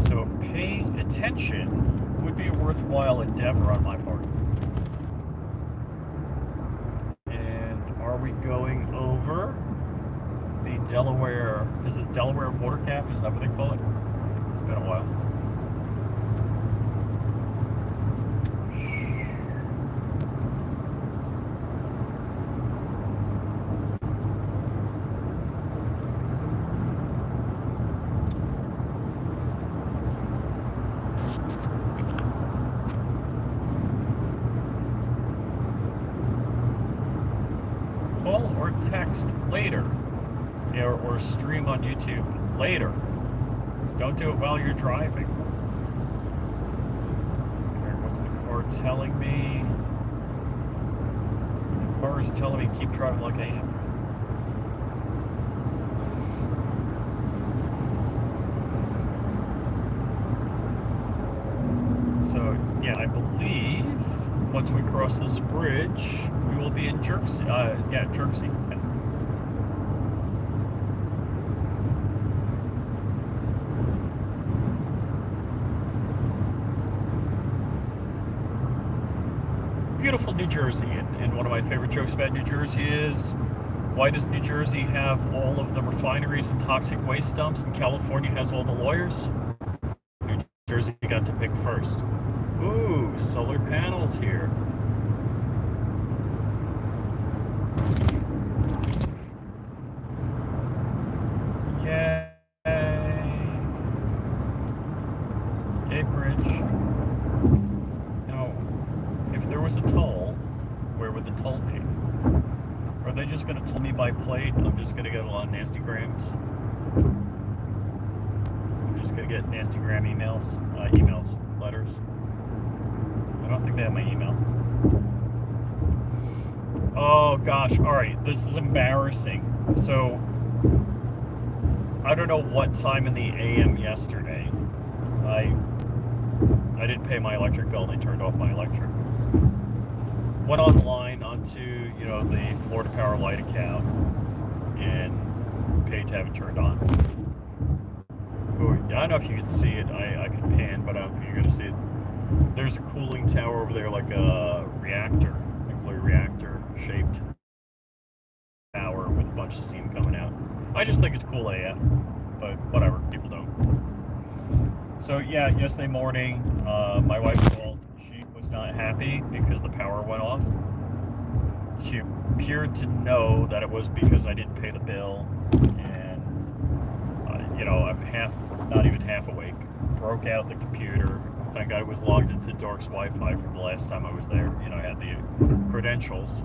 So paying attention would be a worthwhile endeavor on my part. And are we going over the Delaware, is it Delaware Water Cap? Is that what they call it? It's been a while. Call or text later, or stream on YouTube later. Don't do it while you're driving. Okay, what's the car telling me? The car is telling me keep driving like I am. So, yeah, I believe once we cross this bridge, we will be in Jersey. Jersey. Beautiful New Jersey, and one of my favorite jokes about New Jersey is, why does New Jersey have all of the refineries and toxic waste dumps, and California has all the lawyers? New Jersey got to pick first. Ooh, solar panels here. Yay! Yay, bridge. Now, if there was a toll, where would the toll be? Are they just going to toll me by plate? I'm just going to get a lot of nasty grams. I'm just going to get nasty gram emails, letters. I don't think they have my email. Oh gosh, alright, this is embarrassing. So, I don't know what time in the AM yesterday. I didn't pay my electric bill, they turned off my electric. Went online onto, the Florida Power Light account and paid to have it turned on. Ooh, I don't know if you can see it, I can pan, but I don't think you're going to see it. There's a cooling tower over there, like a nuclear reactor shaped tower with a bunch of steam coming out. I just think it's cool AF, but whatever, people don't. So yeah, yesterday morning, my wife called. She was not happy because the power went off. She appeared to know that it was because I didn't pay the bill, and I'm not even half awake. Broke out the computer. Thank God I was logged into Dork's Wi-Fi from the last time I was there. I had the credentials,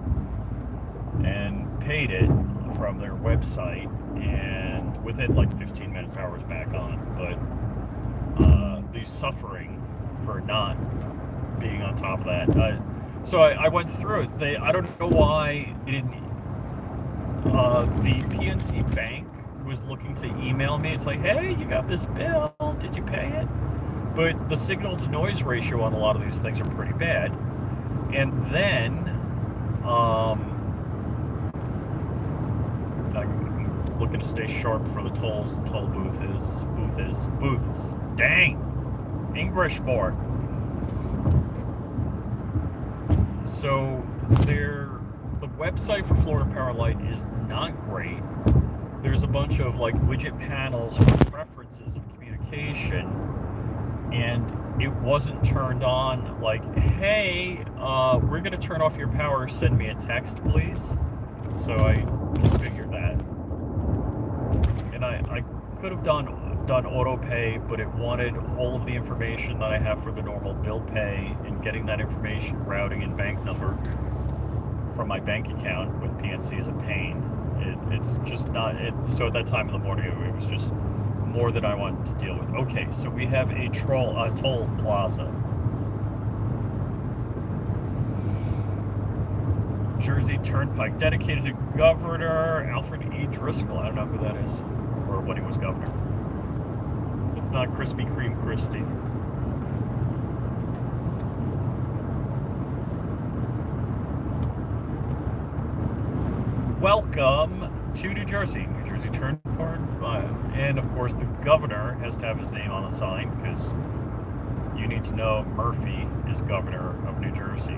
and paid it from their website, and within like 15 minutes, I was back on. But the suffering for not being on top of that. So I went through it. I don't know why they didn't. The PNC Bank was looking to email me. It's like, hey, you got this bill. Did you pay it? But the signal to noise ratio on a lot of these things are pretty bad. And then, I'm looking to stay sharp for the tolls. Toll booths. Dang! English board. So, the website for Florida Power Light is not great. There's a bunch of widget panels for preferences of communication, and it wasn't turned on hey, we're going to turn off your power, send me a text, please. So I configured that. And I could have done done auto pay, but it wanted all of the information that I have for the normal bill pay, and getting that information, routing and bank number from my bank account with PNC is a pain. It's just not it. So at that time in the morning, it was just more than I wanted to deal with. Okay, so we have a toll plaza. Jersey Turnpike, dedicated to Governor Alfred E. Driscoll. I don't know who that is, or when he was governor. It's not Krispy Kreme Christie. Welcome to New Jersey, New Jersey Turnpike. And of course, the governor has to have his name on the sign, because you need to know Murphy is governor of New Jersey.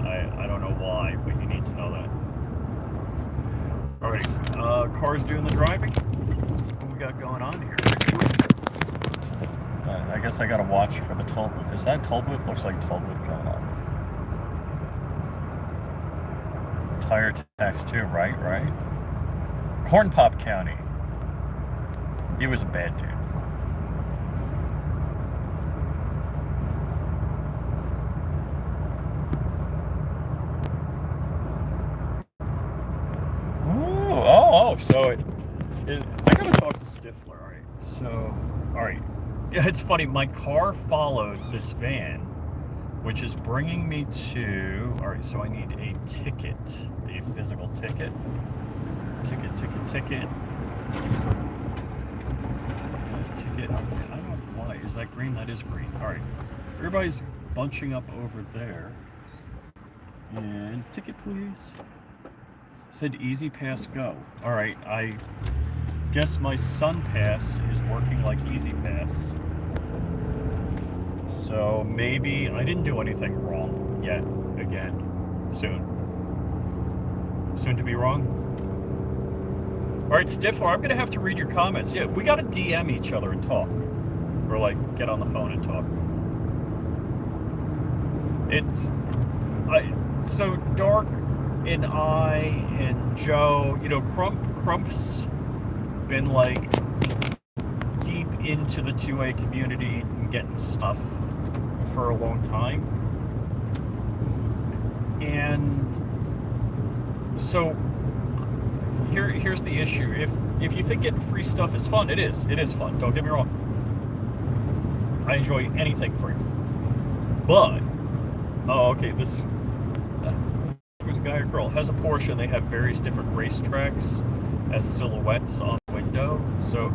I don't know why, but you need to know that. Alright, cars doing the driving. What we got going on here? I guess I gotta watch for the toll booth. Is that toll booth? Looks like toll booth coming up. Tire tax too, right? Corn Pop County. He was a bad dude. So I gotta talk to Stifler. All right. So, all right. Yeah, it's funny. My car followed this van, which is bringing me to. All right. So I need a ticket, a physical ticket. Ticket. Ticket. I don't know why. Is that green? That is green. All right. Everybody's bunching up over there. And ticket, please. Said Easy Pass Go. All right, I guess my Sun Pass is working like Easy Pass. So maybe I didn't do anything wrong yet. Again, soon to be wrong. All right, Stifler, I'm gonna have to read your comments. Yeah, we gotta DM each other and talk, or like get on the phone and talk. So Dark and I and Joe, Crump's been like deep into the 2A community and getting stuff for a long time. And so here's the issue. If you think getting free stuff is fun, it is fun. Don't get me wrong. I enjoy anything free. But this was a guy or girl has a Porsche, and they have various different racetracks as silhouettes on the window. So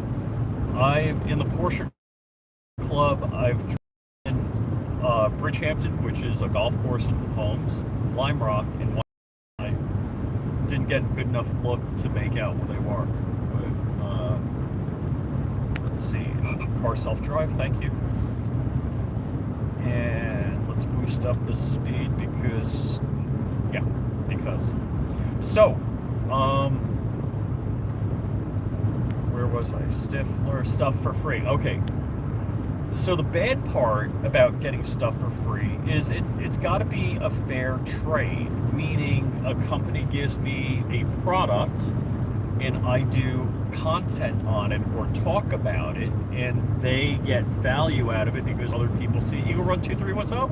I'm in the Porsche Club. I've driven Bridgehampton, which is a golf course in Holmes, Lime Rock, and I didn't get a good enough look to make out where they were. But let's see, car self-drive, thank you. And let's boost up the speed because. So, where was I? Stifler, stuff for free. Okay. So the bad part about getting stuff for free is it's got to be a fair trade, meaning a company gives me a product and I do content on it or talk about it, and they get value out of it because other people see Eagle Run 23. What's up?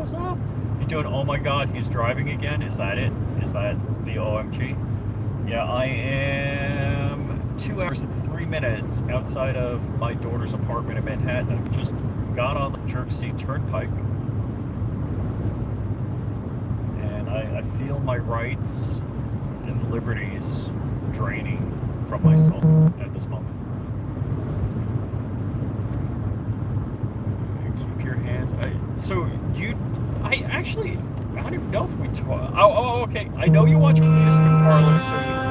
You're doing, oh my God, he's driving again? Is that it? Is that the OMG? Yeah, I am 2 hours and 3 minutes outside of my daughter's apartment in Manhattan. I just got on the Jersey Turnpike. And I feel my rights and liberties draining from myself at this moment. Keep your hands. I don't even know if we talk. Oh, okay. I know you watch Cletus McFarland, so you